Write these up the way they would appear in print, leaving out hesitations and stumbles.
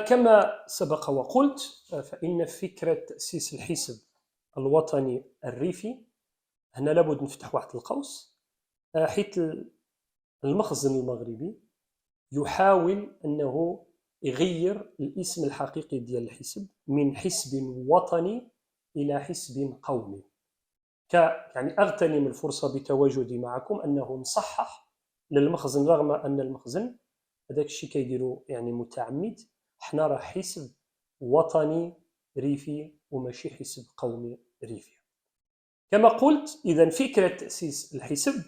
كما سبق وقلت، فإن فكرة تأسيس الحزب الوطني الريفي، هنا لابد نفتح واحد القوس، حيث المخزن المغربي يحاول أنه يغير الاسم الحقيقي ديال الحزب من حزب وطني إلى حزب قومي. يعني أغتنم الفرصة بتواجدي معكم أنه نصحح للمخزن، رغم أن المخزن هذاك الشيء كيديروا يعني متعمد. حنا راه حزب وطني ريفي وماشي حزب قومي ريفي. كما قلت، إذا فكرة تأسيس الحزب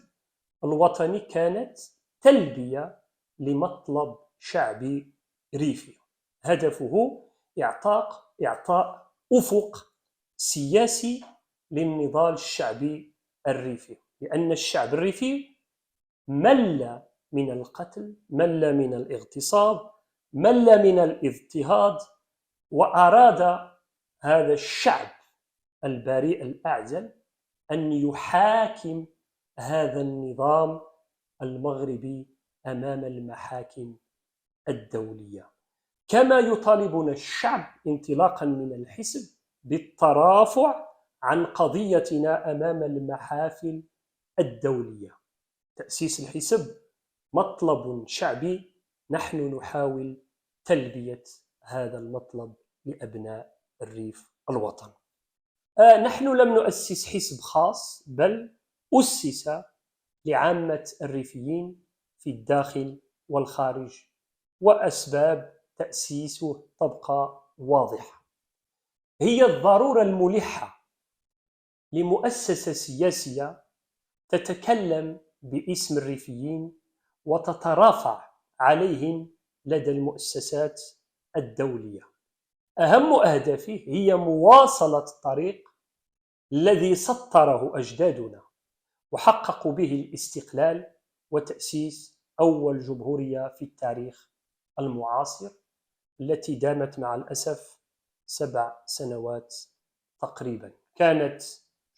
الوطني كانت تلبية لمطلب شعبي ريفي، هدفه إعطاء أفق سياسي للنضال الشعبي الريفي، لأن الشعب الريفي مل من القتل، مل من الاغتصاب، مل من الاضطهاد، وأراد هذا الشعب البريء الأعزل أن يحاكم هذا النظام المغربي أمام المحاكم الدولية، كما يطالبنا الشعب انطلاقا من الحزب بالترافع عن قضيتنا أمام المحافل الدولية. تأسيس الحزب مطلب شعبي، نحن نحاول تلبية هذا المطلب لأبناء الريف الوطني. نحن لم نؤسس حزب خاص، بل أسس لعامة الريفيين في الداخل والخارج، وأسباب تأسيسه تبقى واضحة. هي الضرورة الملحة لمؤسسة سياسية تتكلم باسم الريفيين وتترافع عليهم لدى المؤسسات الدولية. أهم أهدافه هي مواصلة الطريق الذي سطره أجدادنا وحققوا به الاستقلال وتأسيس أول جمهورية في التاريخ المعاصر، التي دامت مع الأسف 7 سنوات تقريبا. كانت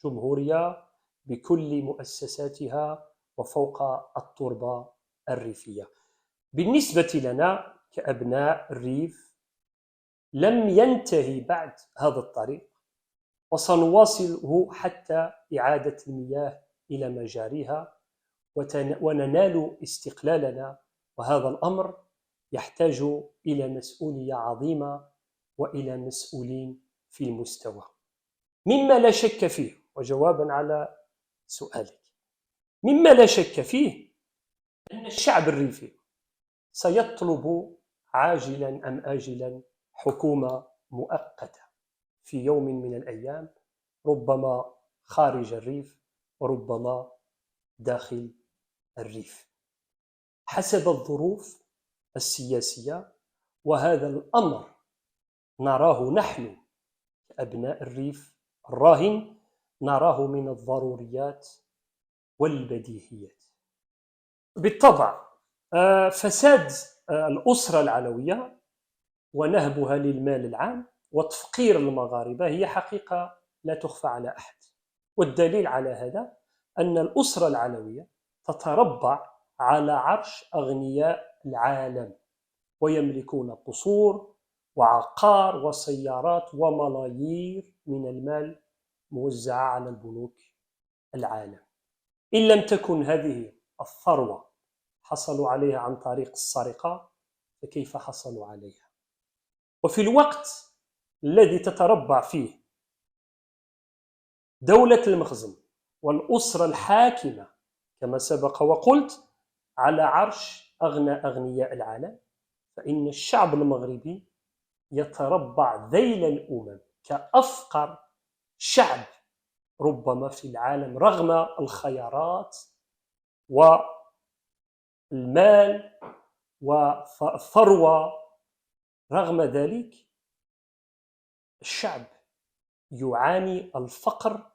جمهورية بكل مؤسساتها وفوق التربة الريفية. بالنسبة لنا كأبناء الريف لم ينتهي بعد هذا الطريق، وسنواصله حتى إعادة المياه إلى مجاريها وننال استقلالنا، وهذا الأمر يحتاج إلى مسؤولية عظيمة وإلى مسؤولين في المستوى. مما لا شك فيه، وجوابا على سؤالك، مما لا شك فيه أن الشعب الريفي سيطلب عاجلا أم آجلا حكومة مؤقتة في يوم من الأيام، ربما خارج الريف وربما داخل الريف، حسب الظروف السياسية. وهذا الأمر نراه نحن كأبناء الريف الراهن، نراه من الضروريات والبديهيات. بالطبع فساد الأسرة العلوية ونهبها للمال العام وتفقير المغاربة هي حقيقة لا تخفى على أحد، والدليل على هذا أن الأسرة العلوية تتربع على عرش أغنياء العالم، ويملكون قصور وعقار وسيارات وملايير من المال موزعة على البنوك العالم. إن لم تكن هذه الثروة حصلوا عليها عن طريق السرقة، فكيف حصلوا عليها؟ وفي الوقت الذي تتربع فيه دولة المخزن والأسرة الحاكمة كما سبق وقلت على عرش أغنى أغنياء العالم، فإن الشعب المغربي يتربع ذيل الأمم كأفقر شعب ربما في العالم، رغم الخيارات والمال والثروة. رغم ذلك الشعب يعاني الفقر،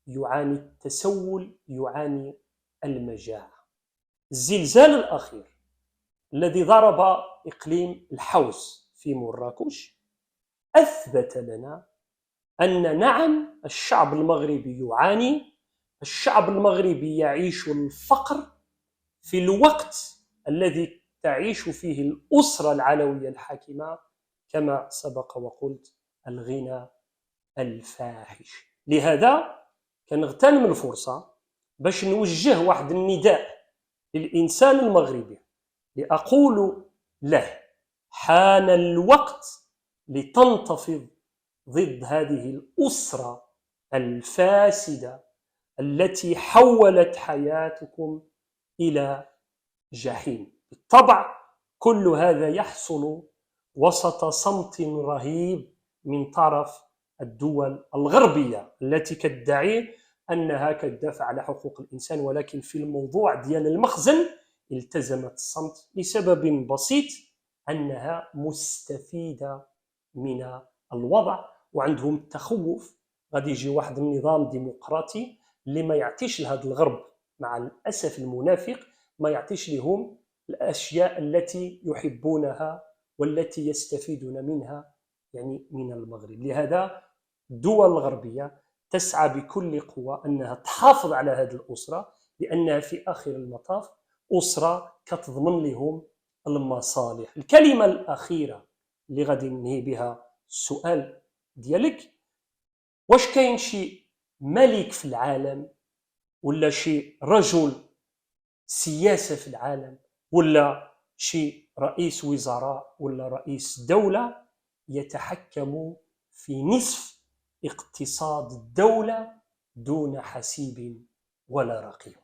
يعاني التسول، يعاني المجاعة. الزلزال الأخير الذي ضرب إقليم الحوز في مراكش أثبت لنا أن نعم الشعب المغربي يعاني، الشعب المغربي يعيش الفقر في الوقت الذي تعيش فيه الأسرة العلوية الحاكمة كما سبق وقلت الغنى الفاحش. لهذا كنغتنم الفرصة باش نوجه واحد النداء للإنسان المغربي، لأقول له: حان الوقت لتنتفض ضد هذه الأسرة الفاسدة التي حولت حياتكم إلى جحيم. بالطبع كل هذا يحصل وسط صمت رهيب من طرف الدول الغربية التي تدعي أنها كتدافع على حقوق الإنسان، ولكن في الموضوع ديال المخزن التزمت الصمت لسبب بسيط: أنها مستفيدة من الوضع وعندهم التخوف غادي يجي واحد النظام ديمقراطي اللي ما يعطيش لهذا الغرب، مع الأسف المنافق، ما يعطيش لهم الأشياء التي يحبونها والتي يستفيدون منها يعني من المغرب. لهذا الدول الغربية تسعى بكل قوة أنها تحافظ على هذه الأسرة، لأنها في آخر المطاف أسرة كتضمن لهم المصالح. الكلمة الأخيرة اللي غادي ننهي بها السؤال ديالك: واش كاين شي ملك في العالم ولا شي رجل سياسة في العالم ولا شي رئيس وزراء ولا رئيس دولة يتحكم في نصف اقتصاد الدولة دون حسيب ولا رقيب؟